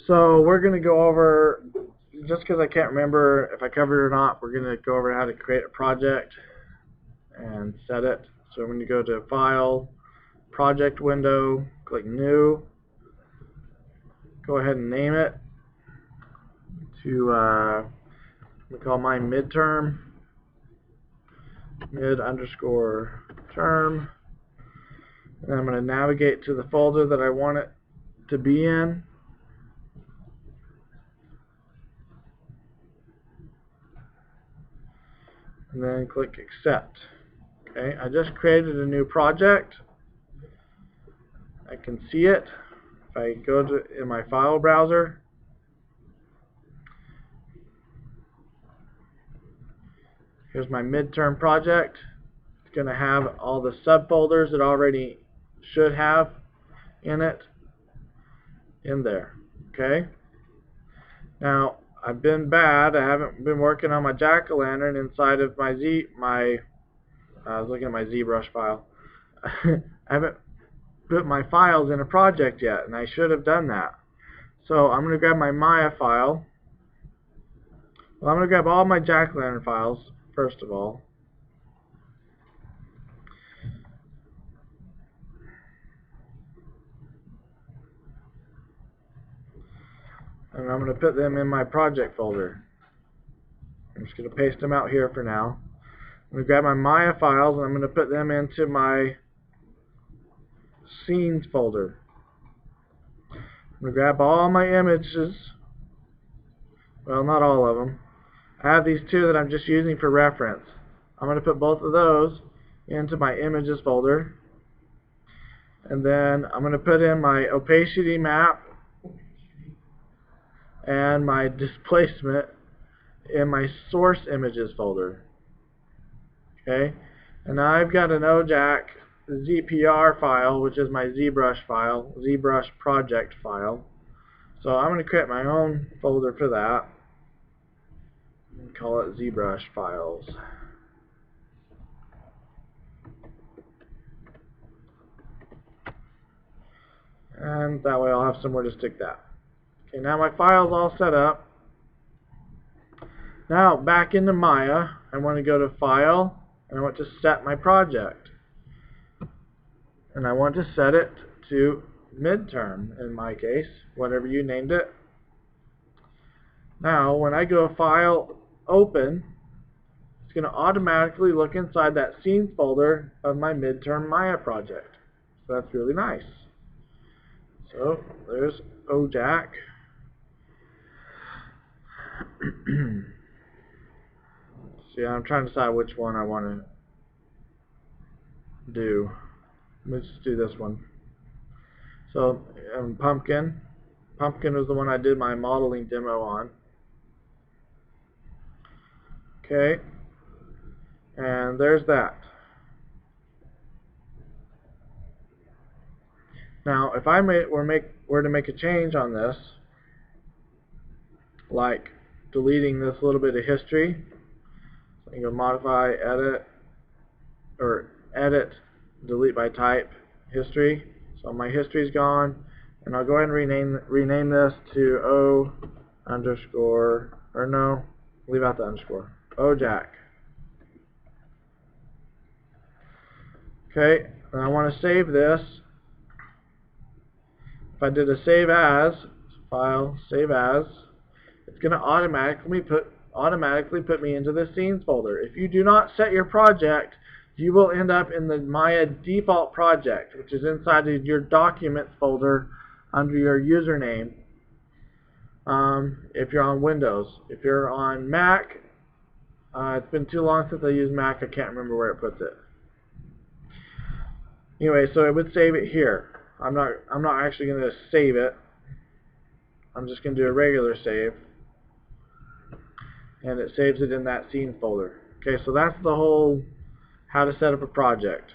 So we're going to go over, just because I can't remember if I covered it or not, we're going to go over how to create a project and set it. So when you go to File, Project window, click New, go ahead and name it to, we call mine midterm, mid_term. And I'm going to navigate to the folder that I want it to be in. And then click Accept. Okay, I just created a new project. I can see it. If I go to in my file browser, here's my midterm project. It's going to have all the subfolders it already should have in it in there. Okay. Now I've been bad. I haven't been working on my jack-o'-lantern inside of my I was looking at my ZBrush file. I haven't put my files in a project yet, and I should have done that. So I'm going to grab my Maya file. Well, I'm going to grab all my jack-o'-lantern files first of all. And I'm going to put them in my project folder. I'm just going to paste them out here for now. I'm going to grab my Maya files and I'm going to put them into my scenes folder. I'm going to grab all my images. Well, not all of them. I have these two that I'm just using for reference. I'm going to put both of those into my images folder. And then I'm going to put in my opacity map and my displacement in my source images folder. Okay, and now I've got an OJAK ZPR file, which is my ZBrush file, ZBrush project file. So I'm going to create my own folder for that and call it ZBrush files. And that way I'll have somewhere to stick that. Okay, now my file's all set up. Now back into Maya, I want to go to File, and I want to set my project. And I want to set it to midterm, in my case, whatever you named it. Now when I go File, Open, it's going to automatically look inside that scenes folder of my midterm Maya project. So that's really nice. So there's OJAK. See, I'm trying to decide which one I want to do. Let's just do this one. So Pumpkin was the one I did my modeling demo on. Okay, and there's that. Now if I were to make a change on this, like deleting this little bit of history, so you can go modify, edit, or edit, delete by type, history. So my history's gone, and I'll go ahead and rename this to O underscore, or no, leave out the underscore, OJAK. Okay, and I want to save this. If I did a save as, file, save as, it's going to automatically put me into the scenes folder. If you do not set your project, you will end up in the Maya default project, which is inside of your documents folder under your username. If you're on Windows. If you're on Mac, it's been too long since I used Mac, I can't remember where it puts it. Anyway, so it would save it here. I'm not actually going to save it. I'm just going to do a regular save, and it saves it in that scene folder. Okay, so that's the whole how to set up a project.